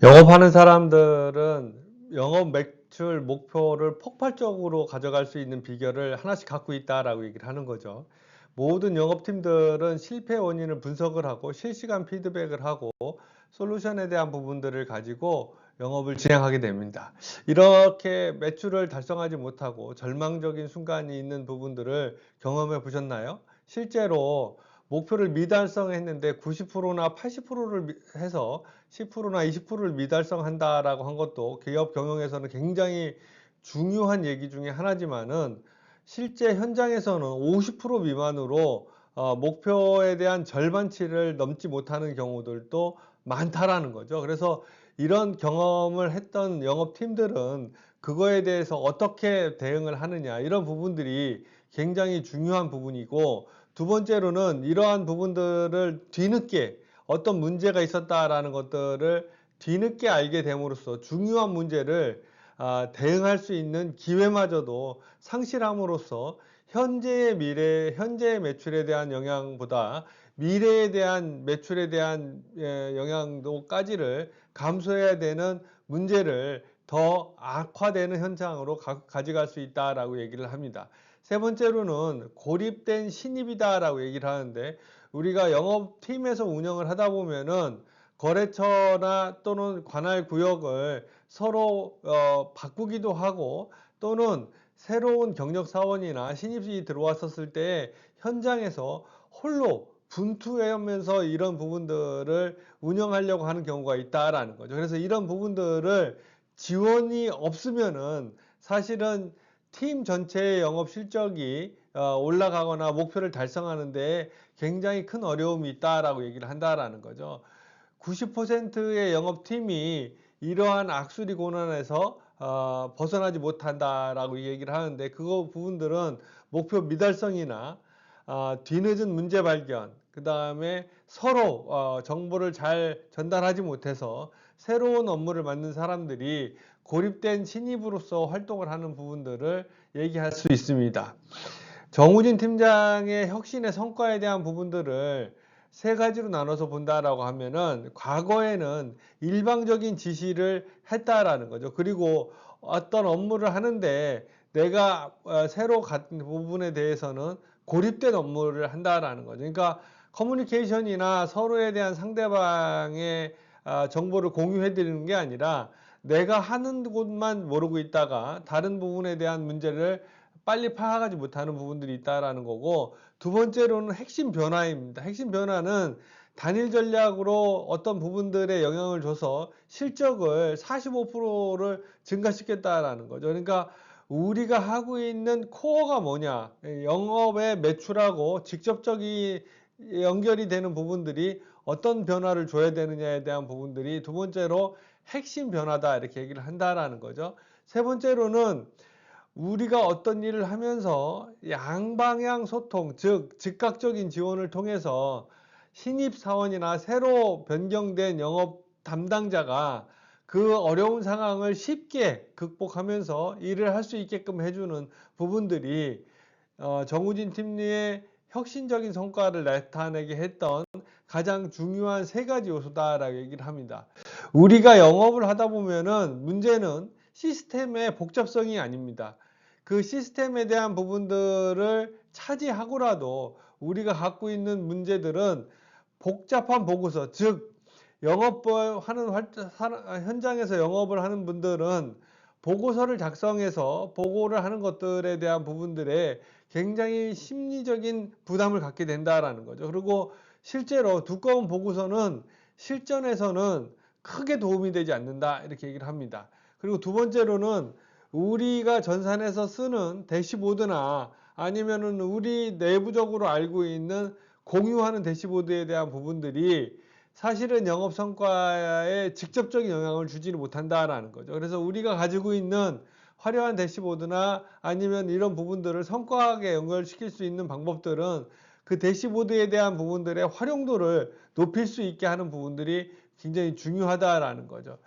영업하는 사람들은 영업 매출 목표를 폭발적으로 가져갈 수 있는 비결을 하나씩 갖고 있다라고 얘기를 하는 거죠. 모든 영업팀들은 실패 원인을 분석을 하고 실시간 피드백을 하고 솔루션에 대한 부분들을 가지고 영업을 진행하게 됩니다. 이렇게 매출을 달성하지 못하고 절망적인 순간이 있는 부분들을 경험해 보셨나요? 실제로 목표를 미달성했는데 90%나 80%를 해서 10%나 20%를 미달성한다라고 한 것도 기업 경영에서는 굉장히 중요한 얘기 중에 하나지만은 실제 현장에서는 50% 미만으로 목표에 대한 절반치를 넘지 못하는 경우들도 많다라는 거죠. 그래서 이런 경험을 했던 영업팀들은 그거에 대해서 어떻게 대응을 하느냐, 이런 부분들이 굉장히 중요한 부분이고, 두 번째로는 이러한 부분들을 뒤늦게 어떤 문제가 있었다라는 것들을 뒤늦게 알게 됨으로써 중요한 문제를 대응할 수 있는 기회마저도 상실함으로써 현재의 매출에 대한 영향보다 미래에 대한 매출에 대한 영향도까지를 감수해야 되는 문제를 더 악화되는 현상으로 가져갈 수 있다라고 얘기를 합니다. 세 번째로는 고립된 신입이다라고 얘기를 하는데, 우리가 영업팀에서 운영을 하다 보면은 거래처나 또는 관할 구역을 서로 바꾸기도 하고, 또는 새로운 경력 사원이나 신입이 들어왔었을 때 현장에서 홀로 분투하면서 이런 부분들을 운영하려고 하는 경우가 있다라는 거죠. 그래서 이런 부분들을 지원이 없으면은 사실은 팀 전체의 영업 실적이 올라가거나 목표를 달성하는데 굉장히 큰 어려움이 있다라고 얘기를 한다라는 거죠. 90%의 영업팀이 이러한 악순위 고난에서 벗어나지 못한다라고 얘기를 하는데, 그거 부분들은 목표 미달성이나 뒤늦은 문제 발견, 그 다음에 서로 정보를 잘 전달하지 못해서 새로운 업무를 맡는 사람들이 고립된 신입으로서 활동을 하는 부분들을 얘기할 수 있습니다. 정우진 팀장의 혁신의 성과에 대한 부분들을 세 가지로 나눠서 본다라고 하면은, 과거에는 일방적인 지시를 했다라는 거죠. 그리고 어떤 업무를 하는데 내가 새로 갖는 부분에 대해서는 고립된 업무를 한다라는 거죠. 그러니까 커뮤니케이션이나 서로에 대한 상대방의 정보를 공유해 드리는 게 아니라, 내가 하는 곳만 모르고 있다가 다른 부분에 대한 문제를 빨리 파악하지 못하는 부분들이 있다라는 거고, 두 번째로는 핵심 변화입니다. 핵심 변화는 단일 전략으로 어떤 부분들에 영향을 줘서 실적을 45%를 증가시켰다라는 거죠. 그러니까 우리가 하고 있는 코어가 뭐냐, 영업의 매출하고 직접적인 연결이 되는 부분들이 어떤 변화를 줘야 되느냐에 대한 부분들이 두 번째로 핵심 변화다, 이렇게 얘기를 한다라는 거죠. 세 번째로는 우리가 어떤 일을 하면서 양방향 소통, 즉 즉각적인 지원을 통해서 신입 사원이나 새로 변경된 영업 담당자가 그 어려운 상황을 쉽게 극복하면서 일을 할 수 있게끔 해주는 부분들이 정우진 팀의 혁신적인 성과를 나타내게 했던 가장 중요한 세 가지 요소다라고 얘기를 합니다. 우리가 영업을 하다 보면은 문제는 시스템의 복잡성이 아닙니다. 그 시스템에 대한 부분들을 차지하고라도 우리가 갖고 있는 문제들은 복잡한 보고서, 즉 현장에서 영업을 하는 분들은 보고서를 작성해서 보고를 하는 것들에 대한 부분들에 굉장히 심리적인 부담을 갖게 된다라는 거죠. 그리고 실제로 두꺼운 보고서는 실전에서는 크게 도움이 되지 않는다, 이렇게 얘기를 합니다. 그리고 두 번째로는 우리가 전산에서 쓰는 대시보드나 아니면은 우리 내부적으로 알고 있는 공유하는 대시보드에 대한 부분들이 사실은 영업 성과에 직접적인 영향을 주지는 못한다라는 거죠. 그래서 우리가 가지고 있는 화려한 대시보드나 아니면 이런 부분들을 성과하게 연결시킬 수 있는 방법들은 그 대시보드에 대한 부분들의 활용도를 높일 수 있게 하는 부분들이 굉장히 중요하다라는 거죠.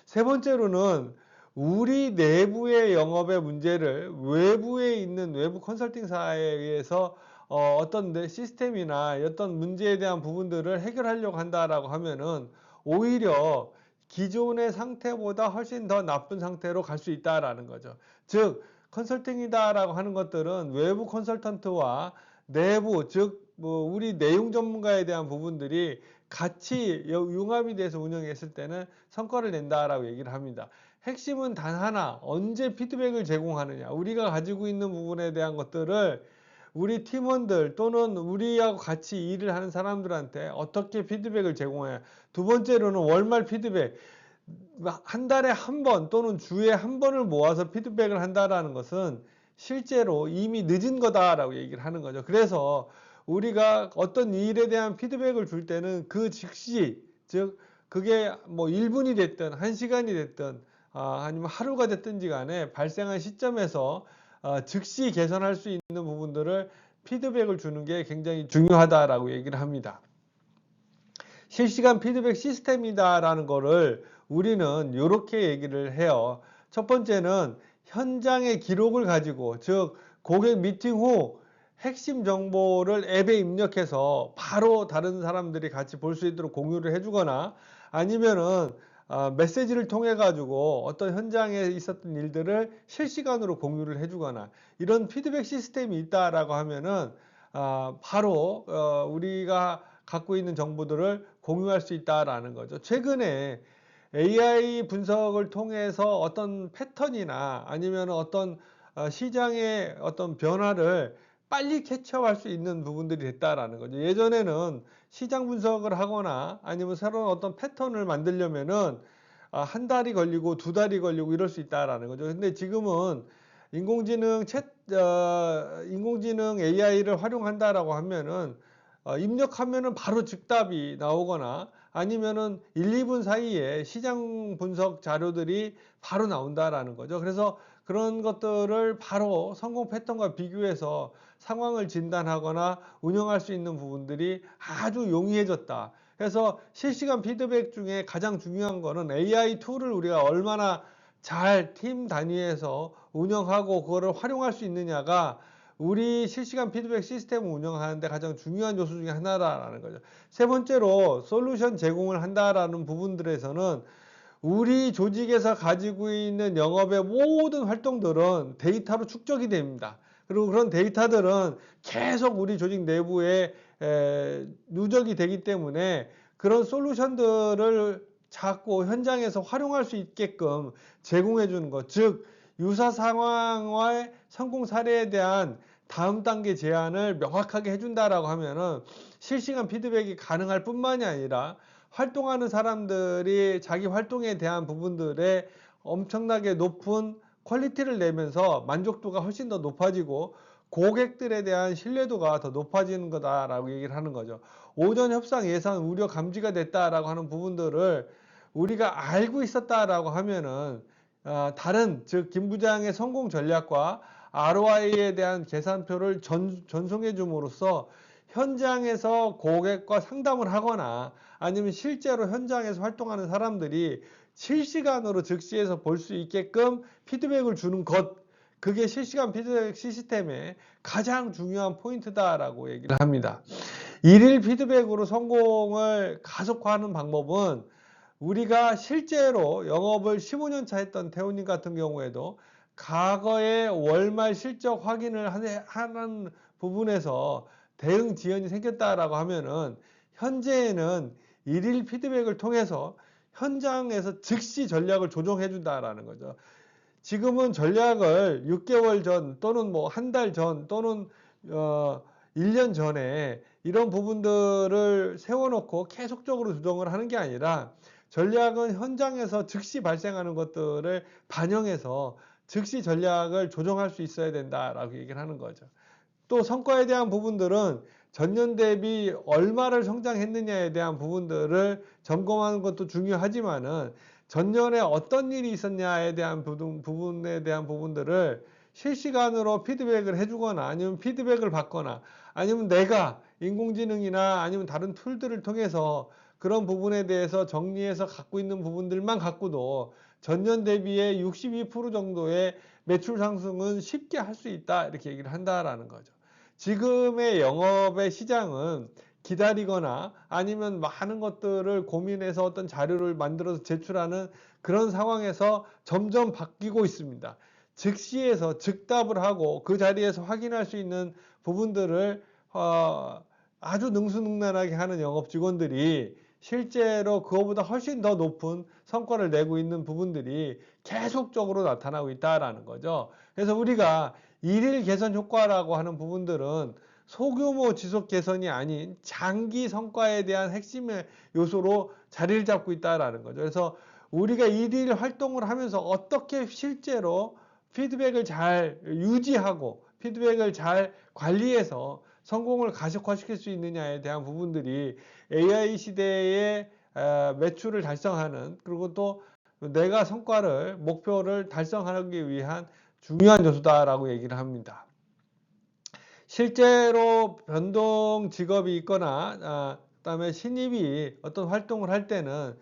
세 번째로는 우리 내부의 영업의 문제를 외부에 있는 외부 컨설팅사에 의해서 어떤 시스템이나 어떤 문제에 대한 부분들을 해결하려고 한다라고 하면은 오히려 기존의 상태보다 훨씬 더 나쁜 상태로 갈 수 있다라는 거죠. 즉 컨설팅이다라고 하는 것들은 외부 컨설턴트와 내부, 즉 뭐 우리 내용 전문가에 대한 부분들이 같이 융합이 돼서 운영했을 때는 성과를 낸다라고 얘기를 합니다. 핵심은 단 하나, 언제 피드백을 제공하느냐. 우리가 가지고 있는 부분에 대한 것들을 우리 팀원들 또는 우리하고 같이 일을 하는 사람들한테 어떻게 피드백을 제공해야. 두 번째로는 월말 피드백. 한 달에 한 번 또는 주에 한 번을 모아서 피드백을 한다라는 것은 실제로 이미 늦은 거다라고 얘기를 하는 거죠. 그래서 우리가 어떤 일에 대한 피드백을 줄 때는 그 즉시, 즉 그게 뭐 1분이 됐든 1시간이 됐든 아니면 하루가 됐든지 간에 발생한 시점에서 즉시 개선할 수 있는 부분들을 피드백을 주는 게 굉장히 중요하다라고 얘기를 합니다. 실시간 피드백 시스템이다라는 거를 우리는 이렇게 얘기를 해요. 첫 번째는 현장의 기록을 가지고, 즉 고객 미팅 후 핵심 정보를 앱에 입력해서 바로 다른 사람들이 같이 볼 수 있도록 공유를 해주거나, 아니면은 메시지를 통해 가지고 어떤 현장에 있었던 일들을 실시간으로 공유를 해주거나, 이런 피드백 시스템이 있다라고 하면은 바로 우리가 갖고 있는 정보들을 공유할 수 있다라는 거죠. 최근에 AI 분석을 통해서 어떤 패턴이나 아니면 어떤 시장의 어떤 변화를 빨리 캐치할 수 있는 부분들이 됐다라는 거죠. 예전에는 시장 분석을 하거나 아니면 새로운 어떤 패턴을 만들려면은 한 달이 걸리고 두 달이 걸리고 이럴 수 있다라는 거죠. 근데 지금은 인공지능 AI를 활용한다라고 하면은 입력하면은 바로 즉답이 나오거나 아니면은 1, 2분 사이에 시장 분석 자료들이 바로 나온다라는 거죠. 그래서 그런 것들을 바로 성공 패턴과 비교해서 상황을 진단하거나 운영할 수 있는 부분들이 아주 용이해졌다. 그래서 실시간 피드백 중에 가장 중요한 거는 AI 툴을 우리가 얼마나 잘 팀 단위에서 운영하고 그거를 활용할 수 있느냐가 우리 실시간 피드백 시스템을 운영하는데 가장 중요한 요소 중에 하나라는 거죠. 세 번째로 솔루션 제공을 한다라는 부분들에서는 우리 조직에서 가지고 있는 영업의 모든 활동들은 데이터로 축적이 됩니다. 그리고 그런 데이터들은 계속 우리 조직 내부에 누적이 되기 때문에 그런 솔루션들을 자꾸 현장에서 활용할 수 있게끔 제공해 주는 것, 즉 유사 상황의 성공 사례에 대한 다음 단계 제안을 명확하게 해준다라고 하면은 실시간 피드백이 가능할 뿐만이 아니라 활동하는 사람들이 자기 활동에 대한 부분들에 엄청나게 높은 퀄리티를 내면서 만족도가 훨씬 더 높아지고 고객들에 대한 신뢰도가 더 높아지는 거다라고 얘기를 하는 거죠. 오전 협상 예산 우려 감지가 됐다라고 하는 부분들을 우리가 알고 있었다라고 하면은 다른, 즉 김 부장의 성공 전략과 ROI에 대한 계산표를 전송해 줌으로써 현장에서 고객과 상담을 하거나 아니면 실제로 현장에서 활동하는 사람들이 실시간으로 즉시해서 볼 수 있게끔 피드백을 주는 것, 그게 실시간 피드백 시스템의 가장 중요한 포인트다라고 얘기를 합니다. 일일 피드백으로 성공을 가속화하는 방법은 우리가 실제로 영업을 15년 차 했던 태우님 같은 경우에도 과거에 월말 실적 확인을 하는 부분에서 대응 지연이 생겼다라고 하면은 현재에는 일일 피드백을 통해서 현장에서 즉시 전략을 조정해 준다라는 거죠. 지금은 전략을 6개월 전 또는 뭐 한 달 전 또는 1년 전에 이런 부분들을 세워놓고 계속적으로 조정을 하는 게 아니라 전략은 현장에서 즉시 발생하는 것들을 반영해서 즉시 전략을 조정할 수 있어야 된다라고 얘기를 하는 거죠. 또 성과에 대한 부분들은 전년 대비 얼마를 성장했느냐에 대한 부분들을 점검하는 것도 중요하지만은 전년에 어떤 일이 있었냐에 대한 부분에 대한 부분들을 실시간으로 피드백을 해주거나 아니면 피드백을 받거나 아니면 내가 인공지능이나 아니면 다른 툴들을 통해서 그런 부분에 대해서 정리해서 갖고 있는 부분들만 갖고도 전년 대비에 62% 정도의 매출 상승은 쉽게 할 수 있다 이렇게 얘기를 한다라는 거죠. 지금의 영업의 시장은 기다리거나 아니면 많은 것들을 고민해서 어떤 자료를 만들어서 제출하는 그런 상황에서 점점 바뀌고 있습니다. 즉시에서 즉답을 하고 그 자리에서 확인할 수 있는 부분들을 아주 능수능란하게 하는 영업 직원들이 실제로 그거보다 훨씬 더 높은 성과를 내고 있는 부분들이 계속적으로 나타나고 있다라는 거죠. 그래서 우리가 일일 개선 효과라고 하는 부분들은 소규모 지속 개선이 아닌 장기 성과에 대한 핵심의 요소로 자리를 잡고 있다라는 거죠. 그래서 우리가 일일 활동을 하면서 어떻게 실제로 피드백을 잘 유지하고 피드백을 잘 관리해서 성공을 가속화시킬 수 있느냐에 대한 부분들이 AI 시대의 매출을 달성하는, 그리고 또 내가 목표를 달성하기 위한 중요한 요소다라고 얘기를 합니다. 실제로 변동 직업이 있거나 그다음에 신입이 어떤 활동을 할 때는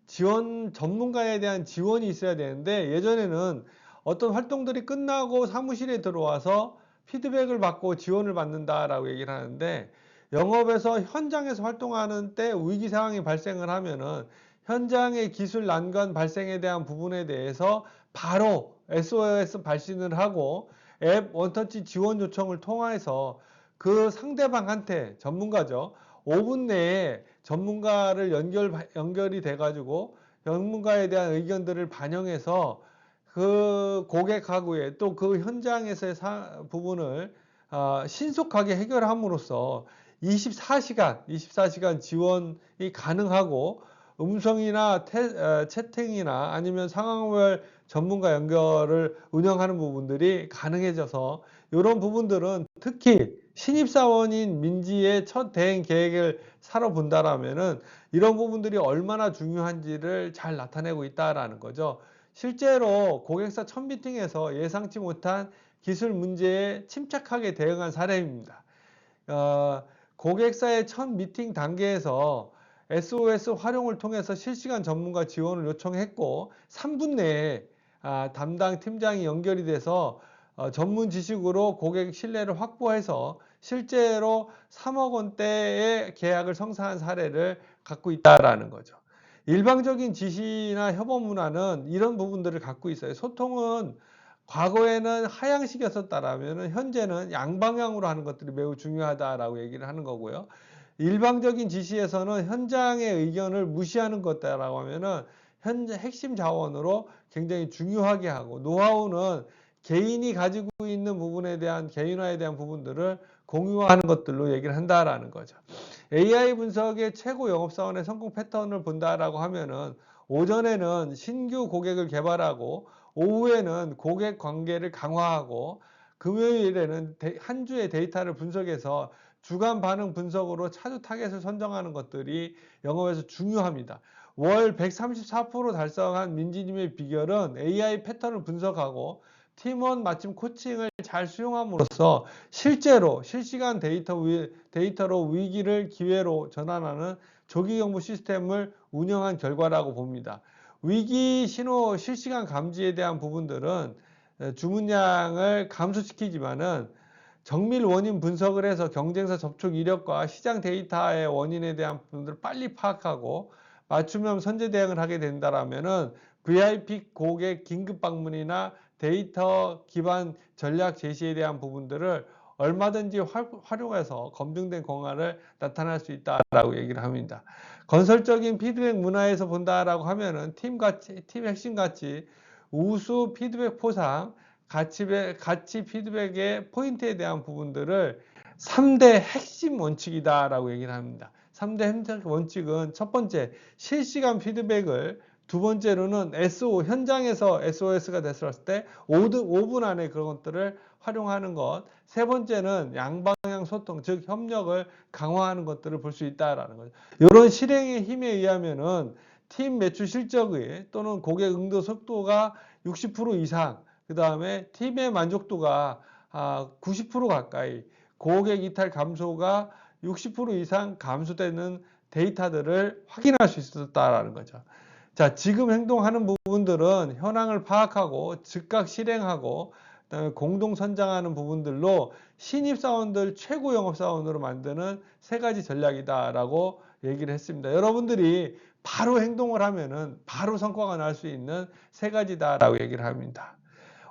전문가에 대한 지원이 있어야 되는데, 예전에는 어떤 활동들이 끝나고 사무실에 들어와서 피드백을 받고 지원을 받는다라고 얘기를 하는데, 영업에서 현장에서 활동하는 때 위기 상황이 발생을 하면은 현장의 기술 난관 발생에 대한 부분에 대해서 바로 SOS 발신을 하고 앱 원터치 지원 요청을 통해서 그 상대방한테, 전문가죠, 5분 내에 전문가를 연결이 돼 가지고 전문가에 대한 의견들을 반영해서 그 고객하고의 또 그 현장에서의 부분을 신속하게 해결함으로써 24시간 지원이 가능하고, 음성이나 채팅이나 아니면 상황별 전문가 연결을 운영하는 부분들이 가능해져서, 이런 부분들은 특히 신입사원인 민지의 첫 대행 계획을 살아본다라면은 이런 부분들이 얼마나 중요한지를 잘 나타내고 있다라는 거죠. 실제로 고객사 첫 미팅에서 예상치 못한 기술 문제에 침착하게 대응한 사례입니다. 고객사의 첫 미팅 단계에서 SOS 활용을 통해서 실시간 전문가 지원을 요청했고 3분 내에 담당 팀장이 연결이 돼서 전문 지식으로 고객 신뢰를 확보해서 실제로 3억 원대의 계약을 성사한 사례를 갖고 있다라는 거죠. 일방적인 지시나 협업 문화는 이런 부분들을 갖고 있어요. 소통은 과거에는 하향식이었었다라면 현재는 양방향으로 하는 것들이 매우 중요하다라고 얘기를 하는 거고요. 일방적인 지시에서는 현장의 의견을 무시하는 것다라고 하면은 현재 핵심 자원으로 굉장히 중요하게 하고, 노하우는 개인이 가지고 있는 부분에 대한 개인화에 대한 부분들을 공유하는 것들로 얘기를 한다라는 거죠. AI 분석의 최고 영업사원의 성공 패턴을 본다라고 하면은 오전에는 신규 고객을 개발하고 오후에는 고객 관계를 강화하고 금요일에는 한 주의 데이터를 분석해서 주간 반응 분석으로 차주 타겟을 선정하는 것들이 영업에서 중요합니다. 월 134% 달성한 민지님의 비결은 AI 패턴을 분석하고 팀원 맞춤 코칭을 잘 수용함으로써 실제로 실시간 데이터로 위기를 기회로 전환하는 조기경보 시스템을 운영한 결과라고 봅니다. 위기 신호 실시간 감지에 대한 부분들은 주문량을 감소시키지만은 정밀 원인 분석을 해서 경쟁사 접촉 이력과 시장 데이터의 원인에 대한 부분들을 빨리 파악하고 맞춤형 선제 대응을 하게 된다라면은 VIP 고객 긴급 방문이나 데이터 기반 전략 제시에 대한 부분들을 얼마든지 활용해서 검증된 공헌을 나타날 수 있다라고 얘기를 합니다. 건설적인 피드백 문화에서 본다라고 하면은 팀 핵심 가치, 우수 피드백 포상, 가치 피드백의 포인트에 대한 부분들을 3대 핵심 원칙이다라고 얘기를 합니다. 3대 핵심 원칙은 첫 번째, 실시간 피드백을, 두 번째로는 현장에서 SOS가 됐을 때 5분 안에 그런 것들을 활용하는 것, 세 번째는 양방향 소통, 즉 협력을 강화하는 것들을 볼 수 있다라는 거죠. 이런 실행의 힘에 의하면은 팀 매출 실적의 또는 고객 응도 속도가 60% 이상, 그 다음에 팀의 만족도가 90% 가까이, 고객 이탈 감소가 60% 이상 감소되는 데이터들을 확인할 수 있었다라는 거죠. 자, 지금 행동하는 부분들은 현황을 파악하고 즉각 실행하고 그다음에 공동 선장하는 부분들로 신입사원들 최고 영업사원으로 만드는 3가지 전략이다라고 얘기를 했습니다. 여러분들이 바로 행동을 하면은 바로 성과가 날 수 있는 3가지다라고 얘기를 합니다.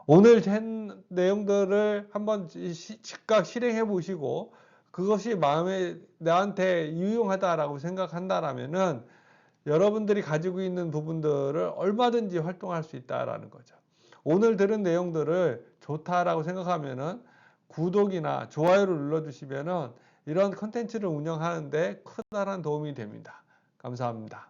오늘 한 내용들을 한번 즉각 실행해 보시고 그것이 마음에 나한테 유용하다라고 생각한다라면은 여러분들이 가지고 있는 부분들을 얼마든지 활동할 수 있다라는 거죠. 오늘 들은 내용들을 좋다라고 생각하면은 구독이나 좋아요를 눌러주시면은 이런 컨텐츠를 운영하는데 커다란 도움이 됩니다. 감사합니다.